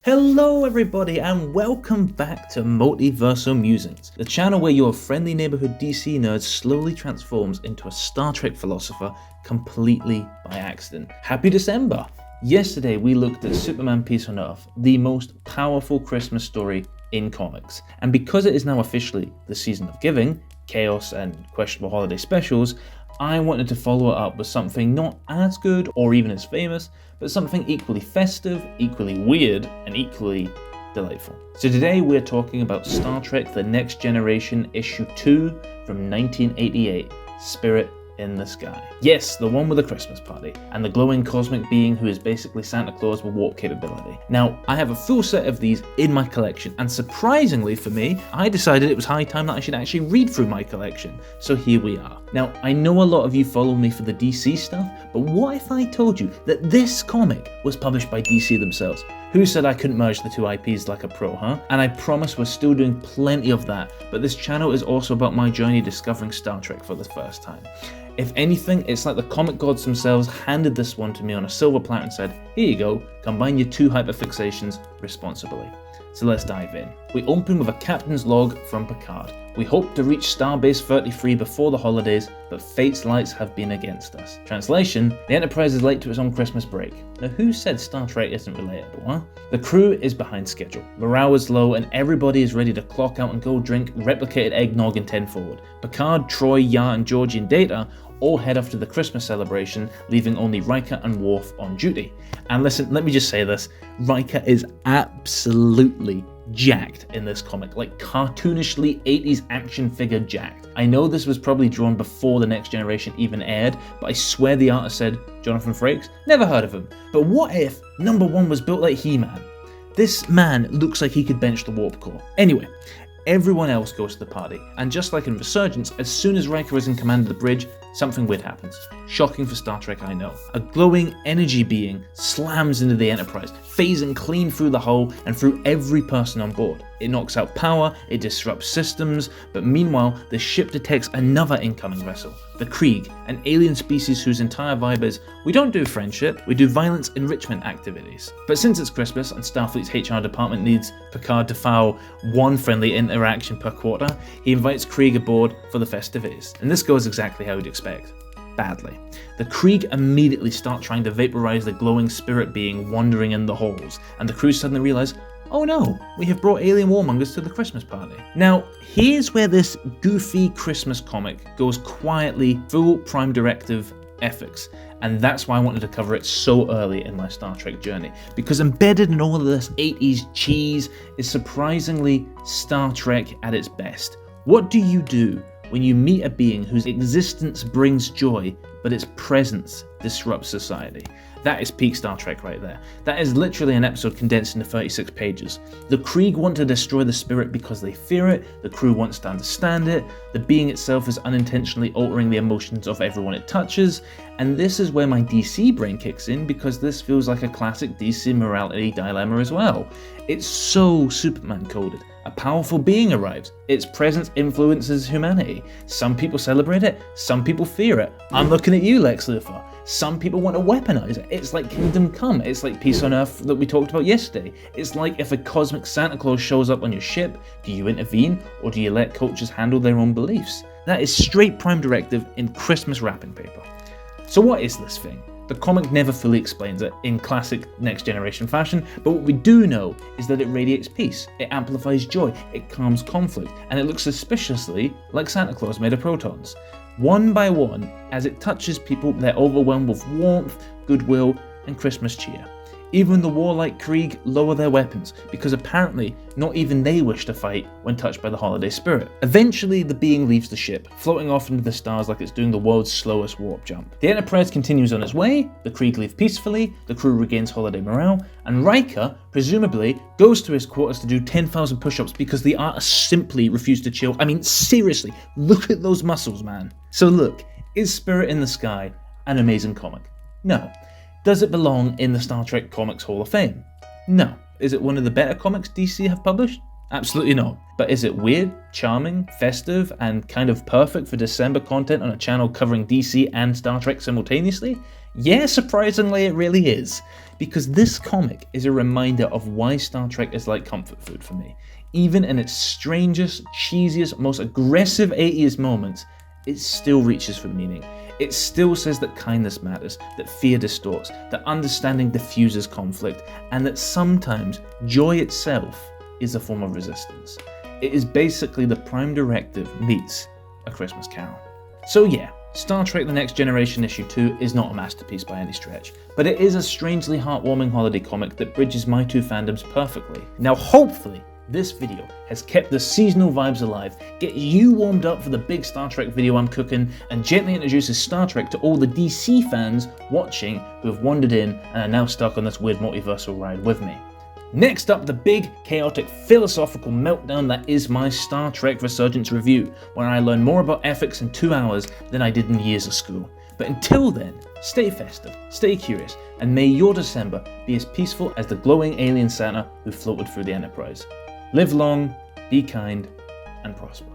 Hello everybody and welcome back to MultiversalMusings, the channel where your friendly neighborhood DC nerd slowly transforms into a Star Trek philosopher completely by accident. Happy December! Yesterday we looked at Superman Peace on Earth, the most powerful Christmas story in comics. And because it is now officially the season of giving, chaos and questionable holiday specials, I wanted to follow it up with something not as good or even as famous, but something equally festive, equally weird, and equally delightful. So today we're talking about Star Trek The Next Generation Issue 2 from 1988, Spirit in the Sky. Yes, the one with the Christmas party, and the glowing cosmic being who is basically Santa Claus with warp capability. Now, I have a full set of these in my collection, and surprisingly for me, I decided it was high time that I should actually read through my collection, so here we are. Now, I know a lot of you follow me for the DC stuff, but what if I told you that this comic was published by DC themselves? Who said I couldn't merge the two IPs like a pro, huh? And I promise we're still doing plenty of that, but this channel is also about my journey discovering Star Trek for the first time. If anything, it's like the comic gods themselves handed this one to me on a silver platter and said, here you go, combine your two hyperfixations responsibly. So let's dive in. We open with a captain's log from Picard. We hope to reach Starbase 33 before the holidays, but fate's lights have been against us. Translation, the Enterprise is late to its own Christmas break. Now who said Star Trek isn't relatable, huh? The crew is behind schedule, morale is low, and everybody is ready to clock out and go drink replicated eggnog and 10 forward. Picard, Troy, Yar, and Georgie and Data all head off to the Christmas celebration, leaving only Riker and Worf on duty. And listen, let me just say this, Riker is absolutely jacked in this comic, like cartoonishly 80s action figure jacked. I know this was probably drawn before The Next Generation even aired, but I swear the artist said, Jonathan Frakes? Never heard of him. But what if number one was built like He-Man? This man looks like he could bench the warp core. Anyway, everyone else goes to the party, and just like in Resurgence, as soon as Riker is in command of the bridge, something weird happens. Shocking for Star Trek, I know. A glowing energy being slams into the Enterprise, phasing clean through the hull and through every person on board. It knocks out power, it disrupts systems, but meanwhile, the ship detects another incoming vessel, the Krieg, an alien species whose entire vibe is, we don't do friendship, we do violence enrichment activities. But since it's Christmas and Starfleet's HR department needs Picard to file one friendly interaction per quarter, he invites Krieg aboard for the festivities. And this goes exactly how you'd expect. Badly. The Krieg immediately start trying to vaporize the glowing spirit being wandering in the halls, and the crew suddenly realize, oh no, we have brought alien warmongers to the Christmas party. Now, here's where this goofy Christmas comic goes quietly full Prime Directive ethics, and that's why I wanted to cover it so early in my Star Trek journey, because embedded in all of this 80s cheese is surprisingly Star Trek at its best. What do you do when you meet a being whose existence brings joy, but its presence disrupts society? That is peak Star Trek right there. That is literally an episode condensed into 36 pages. The Krieg want to destroy the spirit because they fear it, the crew wants to understand it, the being itself is unintentionally altering the emotions of everyone it touches, and this is where my DC brain kicks in because this feels like a classic DC morality dilemma as well. It's so Superman coded. A powerful being arrives. Its presence influences humanity. Some people celebrate it, some people fear it. I'm looking at you, Lex Luthor. Some people want to weaponize it. It's like Kingdom Come. It's like Peace on Earth that we talked about yesterday. It's like if a cosmic Santa Claus shows up on your ship, do you intervene or do you let cultures handle their own beliefs? That is straight Prime Directive in Christmas wrapping paper. So what is this thing? The comic never fully explains it in classic Next Generation fashion, but what we do know is that it radiates peace, it amplifies joy, it calms conflict, and it looks suspiciously like Santa Claus made of protons. One by one, as it touches people, they're overwhelmed with warmth, goodwill, and Christmas cheer. Even the warlike Krieg lower their weapons, because apparently not even they wish to fight when touched by the holiday spirit. Eventually, the being leaves the ship, floating off into the stars like it's doing the world's slowest warp jump. The Enterprise continues on its way, the Krieg leave peacefully, the crew regains holiday morale, and Riker, presumably, goes to his quarters to do 10,000 push-ups because the artist simply refused to chill. I mean, seriously, look at those muscles, man. So look, is Spirit in the Sky an amazing comic? No. Does it belong in the Star Trek Comics Hall of Fame? No. Is it one of the better comics DC have published? Absolutely not. But is it weird, charming, festive, and kind of perfect for December content on a channel covering DC and Star Trek simultaneously? Yeah, surprisingly it really is. Because this comic is a reminder of why Star Trek is like comfort food for me. Even in its strangest, cheesiest, most aggressive 80s moments, it still reaches for meaning. It still says that kindness matters, that fear distorts, that understanding diffuses conflict, and that sometimes joy itself is a form of resistance. It is basically the Prime Directive meets A Christmas Carol. So yeah, Star Trek The Next Generation Issue 2 is not a masterpiece by any stretch, but it is a strangely heartwarming holiday comic that bridges my two fandoms perfectly. Now hopefully, this video has kept the seasonal vibes alive, get you warmed up for the big Star Trek video I'm cooking, and gently introduces Star Trek to all the DC fans watching who have wandered in and are now stuck on this weird multiversal ride with me. Next up, the big, chaotic, philosophical meltdown that is my Star Trek Resurgence review, where I learn more about ethics in 2 hours than I did in years of school. But until then, stay festive, stay curious, and may your December be as peaceful as the glowing alien Santa who floated through the Enterprise. Live long, be kind, and prosper.